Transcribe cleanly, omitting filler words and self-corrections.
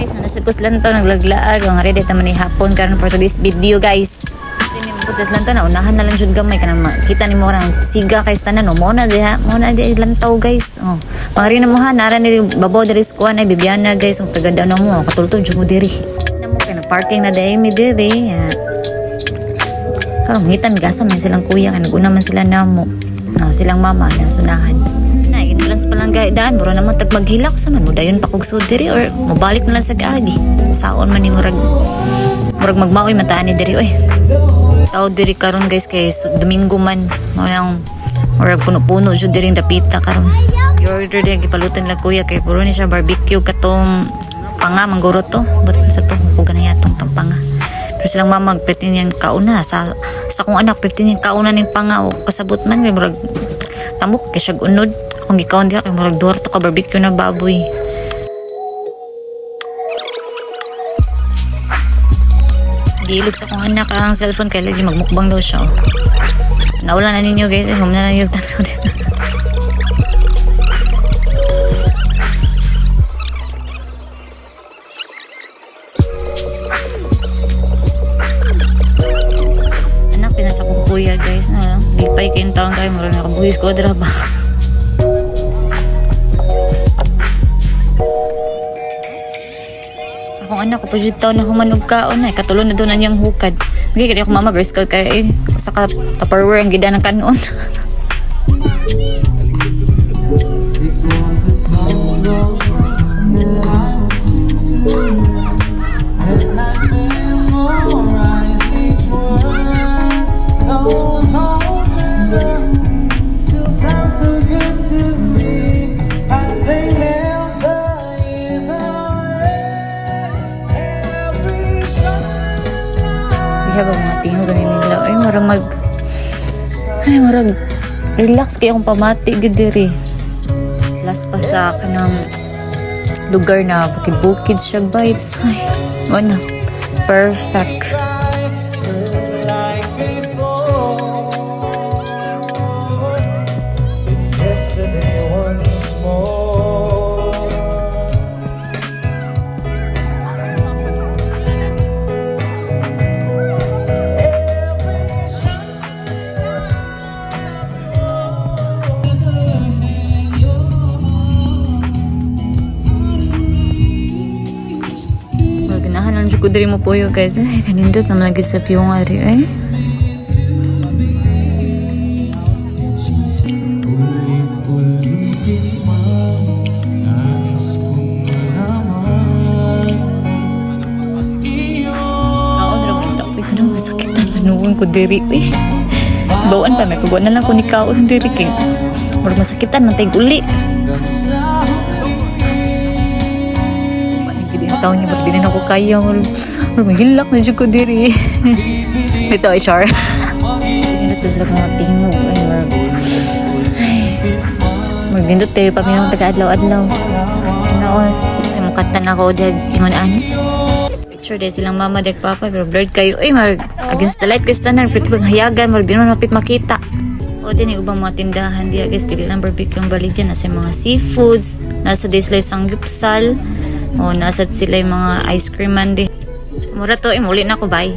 guys, nasagpos lang to, naglaglaag. Ang ready naman ni hapon karon for today's video guys. Dili mo putas lang to na unahan na lang jud gamay kanang makita nimo orang siga kay tanan no mo na diha, mo na di lantaw guys. Oh. Pangari na mo ha, nara ni babaw diri sa kuan ay Bibiana guys, ug tagada na mo, katultol jud mo diri. Namo kay na parking na dai mi diri. Karon mangitan gasa man silang kuya kay naguna man sila namo. No, silang mama na sunahan. Entrance pa lang daan, buro naman tag maghilak sa man mo dayon pa kog sud diri or mobalik na lang sa gaagi. Saon man ni murag magmaoy mataan ni diri oy. Tao diri karon guys kay Domingo man. Mao nang murag puno-puno jud diri dapita karon. I-order din gipalutan lang kuya kay puro ni siya barbecue katong panga mangguro to. But sa to ko ganaya tong panga. Pero silang mama magpretin yang kauna sa kong anak pretin yang kauna ning panga o kasabot man kay murag tamok kay siya unod. Kung ikaw hindi ka, marag duwar to ka barbecue na baboy. Gilog sa kong anak ang cellphone kaya lagi magmukbang daw siya. Oh. Nawala na ninyo guys, hum na lang yung tapos. Anak, pinasa kong kuya guys. Lipay kayong taon kayo, marag nakabuhis ko, draba. Akong anak ko pa dito na humanog kaon na katulon na doon na niyang hukad. Magiging kaya ako mama girls kaya saka Tupperware ang gida ng kanon. Habang mga tingog na nila ay marag relax kaya akong pamati gid diri. Plus pa sa kanang lugar na bukid-bukid siya vibes. Ay, wala. Perfect. Ko diri mo puyo guys kanindot naman lagi sa piyong ari Kaon ra mo tapos kanang masakitan manuon ko diri bawaan pa may kubuan na lang ko ni kaon diri king murag masakitan man tay uli. Taon niya pero di na ako kaya magilak na dyan ko diri ito ay char sinilot ko mga tingog magdindot tayo paminong taga-adlaw-adlaw naon ay mukatan ako dahil ingon ani picture dahil silang mama dahil papa pero blurred kayo ay marag against the light kasi tanan pritipag hayagan marag di naman mapit makita o din yung ubang mga tindahan di guys dili lang barbecue yung baligyan nasa mga seafoods nasa dislay sanggupsal o nasa sila yung mga ice cream man di. Mura to, muli na ko, bye.